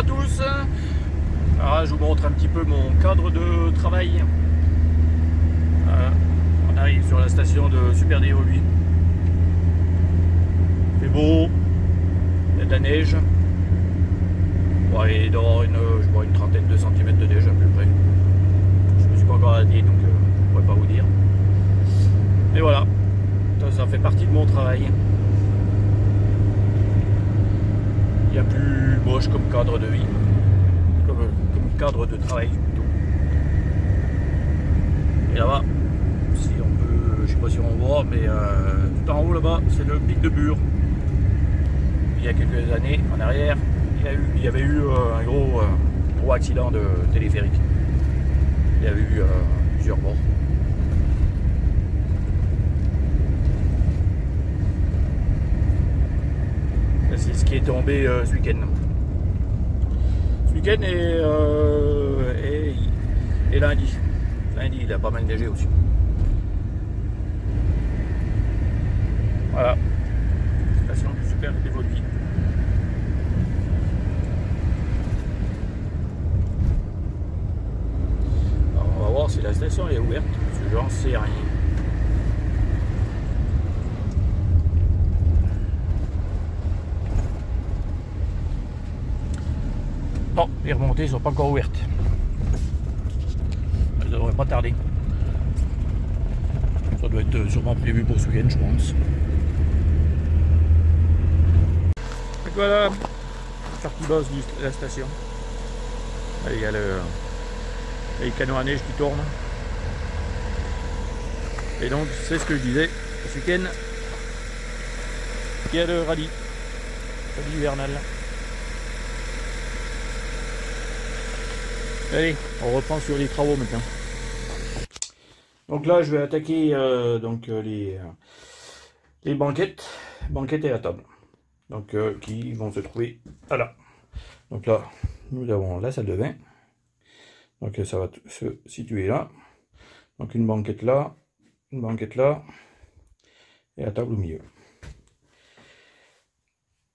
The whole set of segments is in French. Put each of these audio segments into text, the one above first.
tous. Alors, je vous montre un petit peu mon cadre de travail. On arrive sur la station de Super Déo, lui. Il fait beau, il y a de la neige. Bon, il doit y avoir une trentaine de centimètres de neige à peu près. Je ne me suis pas encore arrêté, donc je ne pourrais pas vous dire. Mais voilà, ça fait partie de mon travail. Il y a plus moche comme cadre de vie, comme cadre de travail plutôt. Et là-bas, si on peut, je sais pas si on voit, mais tout en haut là-bas, c'est le pic de Bure. Il y a quelques années en arrière, il y avait eu un gros accident de téléphérique. Il y avait eu plusieurs morts. C'est ce qui est tombé ce week-end. Ce week-end et lundi. Lundi, il a pas mal neigé aussi. Voilà. Station du Super Déo. Alors on va voir si la station est ouverte, parce que j'en sais rien. Non, les remontées ne sont pas encore ouvertes. Elles ne devraient pas tarder. Ça doit être sûrement prévu pour ce week-end, je pense. Donc voilà, partie basse de la station. Là, il y a les canons à neige qui tournent. Et donc, c'est ce que je disais, ce week-end, il y a le rallye hivernal. Allez, on reprend sur les travaux maintenant. Donc là, je vais attaquer les banquettes et la table. Donc qui vont se trouver là. Donc là, nous avons la salle de bain. Donc ça va se situer là. Donc une banquette là, et la table au milieu.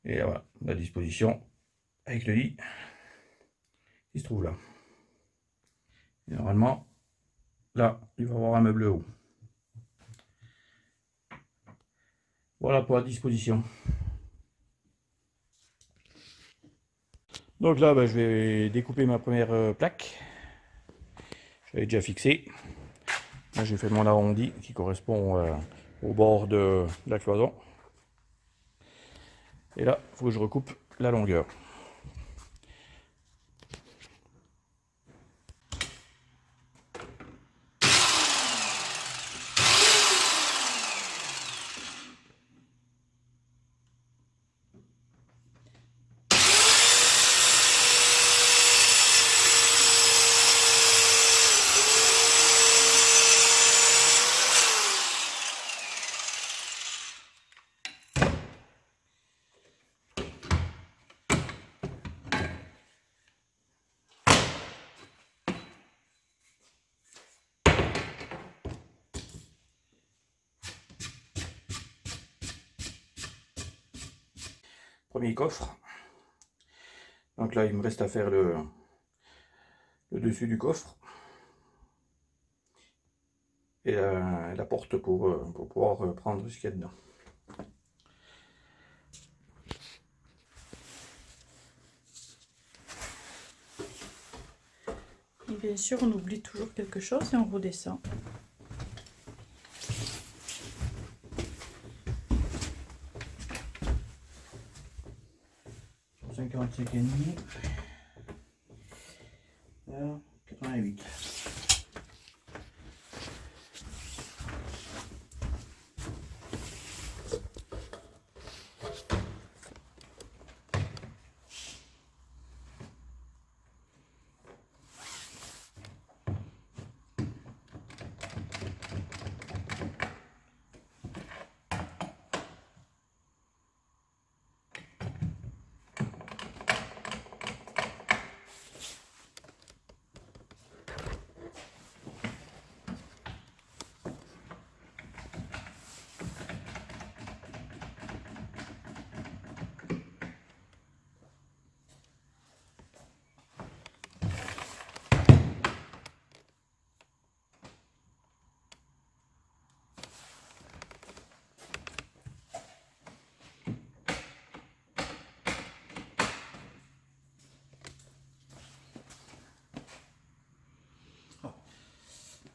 Et voilà, la disposition avec le lit qui se trouve là. Et normalement, là, il va y avoir un meuble haut. Voilà pour la disposition. Donc là, je vais découper ma première plaque. J'avais déjà fixé. Là, j'ai fait mon arrondi qui correspond au bord de la cloison. Et là, il faut que je recoupe la longueur. Premier coffre. Donc là, il me reste à faire le dessus du coffre et la porte pour pouvoir prendre ce qu'il y a dedans. Et bien sûr, on oublie toujours quelque chose et on redescend. Et demi. 88.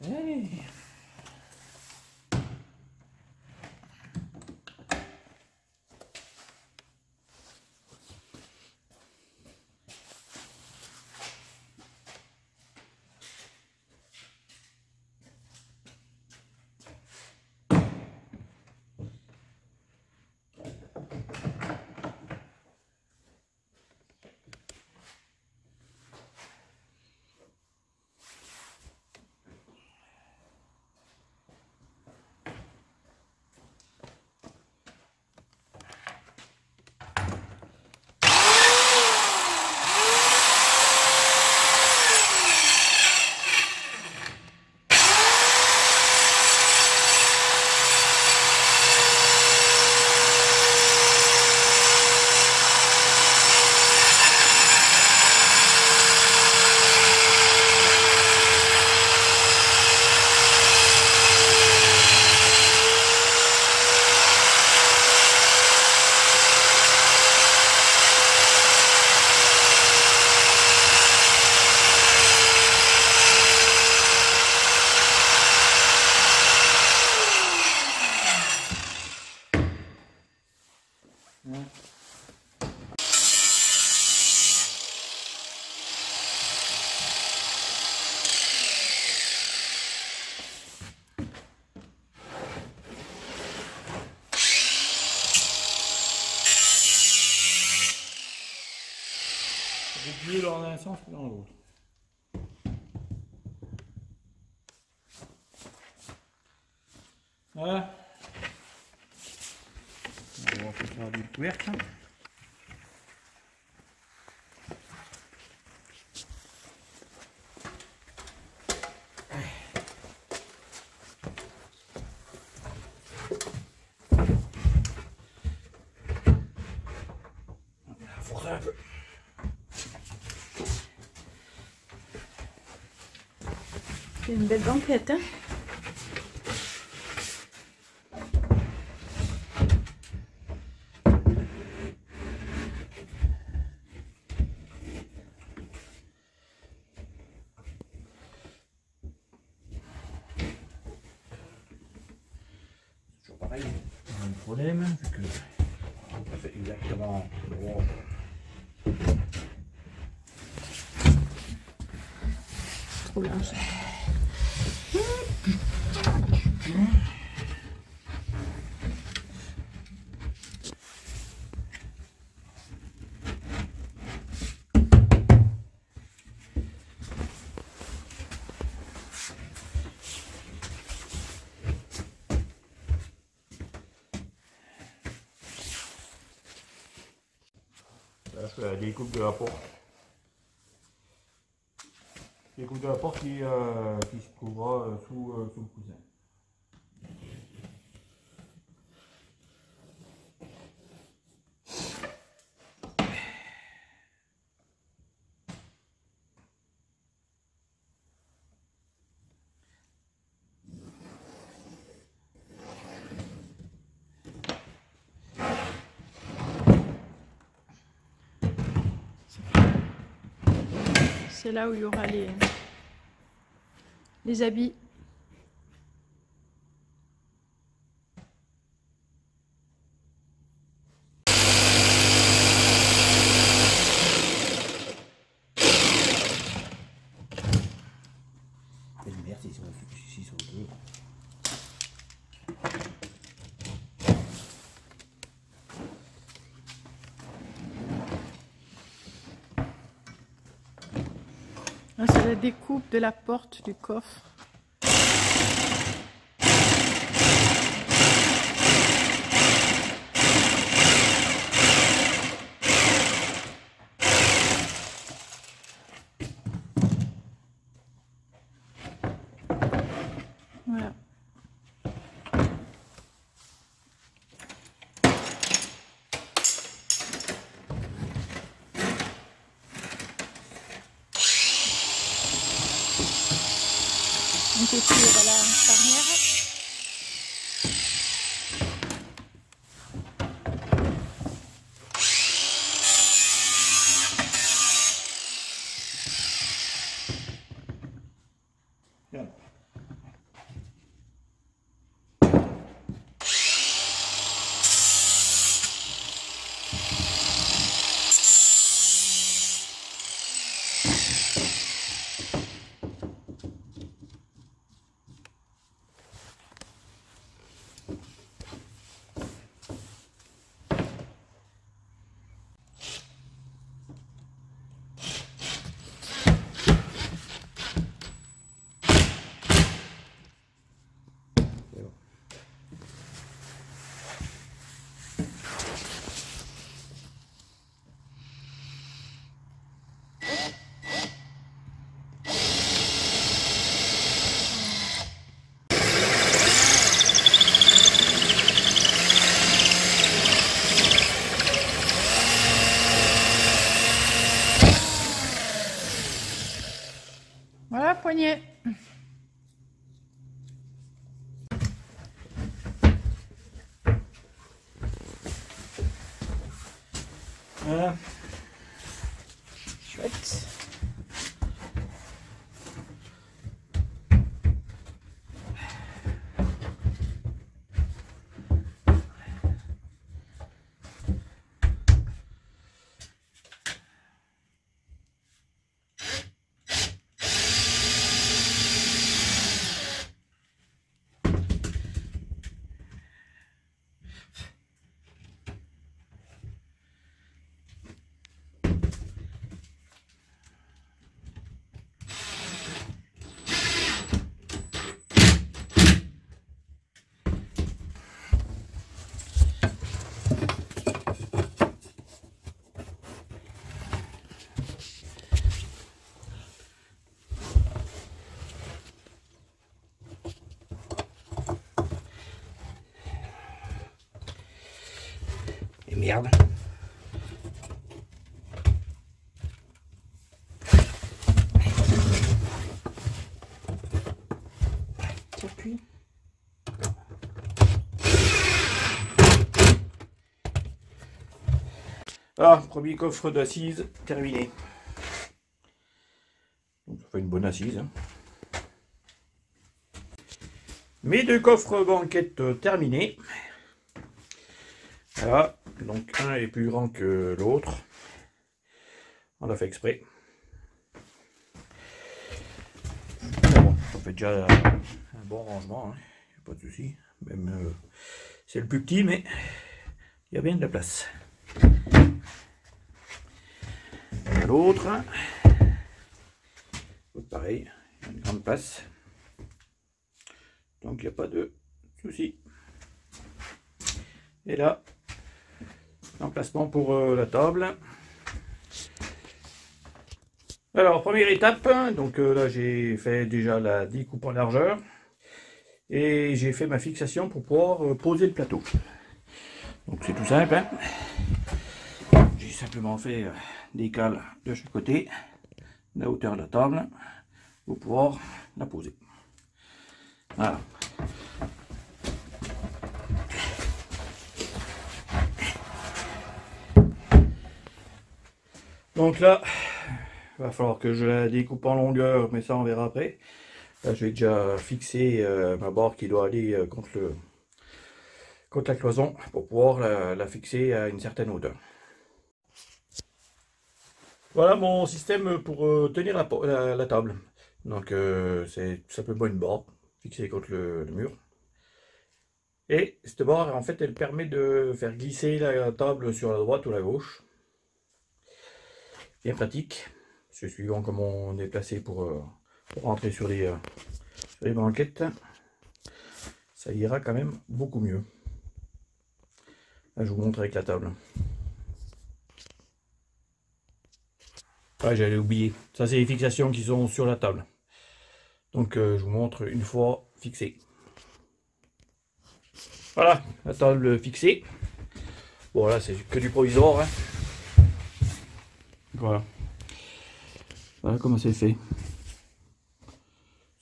Allez. Mieux dans un sens que dans l'autre. Voilà. On va faire du couvercle. Force un peu. C'est une belle banquette, hein? Toujours pareil, on a un problème, vu que ça fait exactement droit. Trop large. Là, c'est la découpe de la porte. Découpe de la porte qui se trouvera sous le coussin. C'est là où il y aura les habits. Merde, s'ils sont deux. Là, c'est la découpe de la porte du coffre. Voilà. Donc ici, il y aura la charnière. Bien. Voilà, poignée. Voilà. Chouette. Et merde. T'appuies. Ah, premier coffre d'assises terminé. Donc, ça fait une bonne assise. Hein. Mes deux coffres banquettes terminés. Voilà, donc un est plus grand que l'autre. On l'a fait exprès. Mais bon, ça fait déjà un bon rangement, hein. Pas de souci. Même c'est le plus petit, mais il y a bien de la place. L'autre, pareil, il y a une grande place. Donc il n'y a pas de souci. Et là, emplacement pour la table. Alors, première étape, donc là j'ai fait déjà la découpe en largeur. Et j'ai fait ma fixation pour pouvoir poser le plateau. Donc c'est tout simple. Hein. J'ai simplement fait des cales de chaque côté, la hauteur de la table, pour pouvoir la poser. Voilà. Donc là, il va falloir que je la découpe en longueur, mais ça on verra après. Là, je vais déjà fixer ma barre qui doit aller contre la cloison pour pouvoir la fixer à une certaine hauteur. Voilà mon système pour tenir la table. Donc c'est tout simplement une barre fixée contre le mur. Et cette barre, en fait, elle permet de faire glisser la table sur la droite ou la gauche. Bien pratique. C'est suivant comment on est placé pour rentrer sur les banquettes. Ça ira quand même beaucoup mieux. Là, je vous montre avec la table. Ah, j'allais oublier. Ça, c'est les fixations qui sont sur la table. Donc, je vous montre une fois fixé. Voilà, la table fixée. Bon, là, c'est que du provisoire. Hein. Voilà. Voilà comment c'est fait.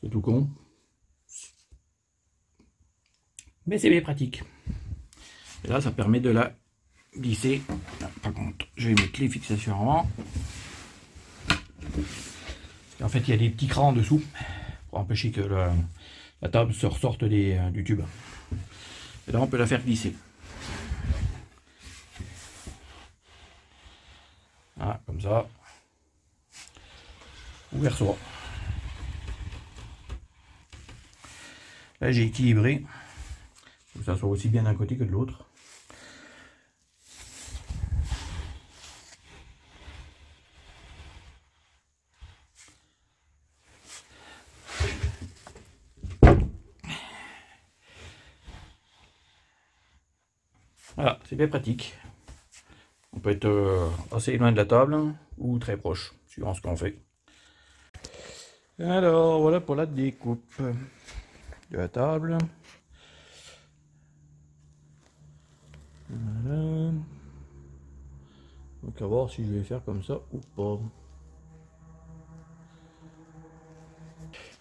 C'est tout con. Mais c'est bien pratique. Et là, ça permet de la glisser. Là, par contre, je vais mettre les fixations avant. En fait, il y a des petits crans en dessous pour empêcher que la table se ressorte du tube. Et là, on peut la faire glisser. Voilà, comme ça. ou vers soi. Là j'ai équilibré, que ça soit aussi bien d'un côté que de l'autre. Voilà, c'est bien pratique. On peut être assez loin de la table ou très proche, suivant ce qu'on fait. Alors voilà pour la découpe de la table. Voilà. Donc à voir si je vais faire comme ça ou pas.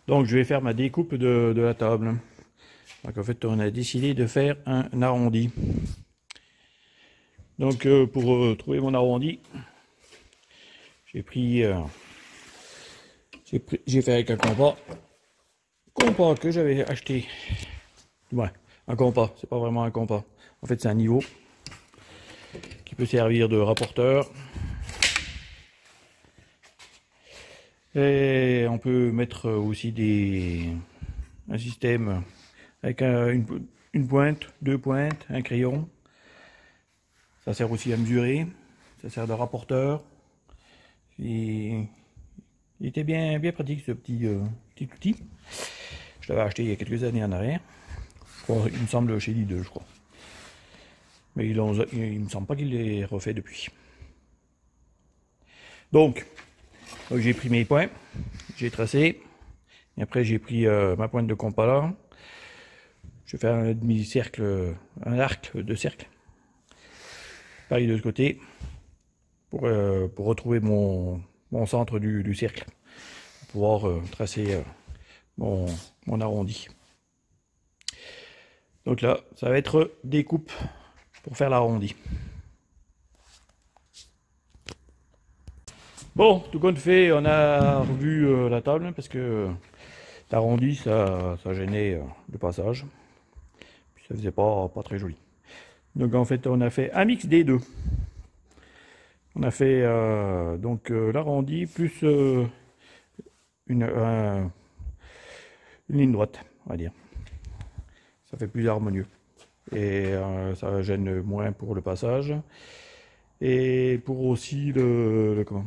Donc je vais faire ma découpe de la table. Donc en fait on a décidé de faire un arrondi. Donc pour trouver mon arrondi, j'ai fait avec un compas que j'avais acheté. Ouais, un compas, c'est pas vraiment un compas. En fait c'est un niveau qui peut servir de rapporteur. Et on peut mettre aussi un système avec une pointe, deux pointes, un crayon. Ça sert aussi à mesurer, ça sert de rapporteur. Et il était bien pratique ce petit outil. Je l'avais acheté il y a quelques années en arrière. Je crois, il me semble chez Lidl, je crois. Mais il me semble pas qu'il l'ait refait depuis. Donc j'ai pris mes points, j'ai tracé. Et après j'ai pris ma pointe de compas là. Je vais faire un demi-cercle, un arc de cercle. Pareil de ce côté. Pour retrouver mon centre du cercle. Pour pouvoir tracer mon arrondi. Donc là, ça va être découpe pour faire l'arrondi. Bon, tout compte fait, on a revu la table parce que l'arrondi, ça gênait le passage. Puis ça faisait pas très joli. Donc en fait, on a fait un mix des deux. On a fait l'arrondi plus une ligne droite, on va dire. Ça fait plus harmonieux. Et ça gêne moins pour le passage. Et pour aussi comment,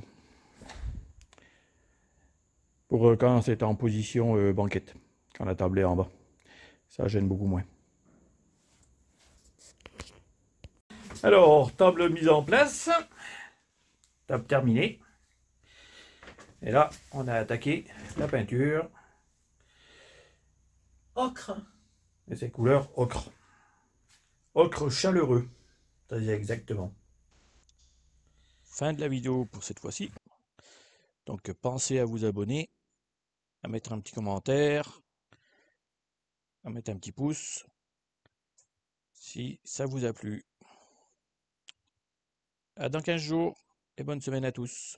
pour quand c'est en position banquette, quand la table est en bas. Ça gêne beaucoup moins. Alors, table mise en place. Table terminée. Et là, on a attaqué la peinture. Ocre. Et c'est couleur ocre. Ocre chaleureux. Ça dit exactement. Fin de la vidéo pour cette fois-ci. Donc pensez à vous abonner, à mettre un petit commentaire, à mettre un petit pouce si ça vous a plu. À dans 15 jours et bonne semaine à tous.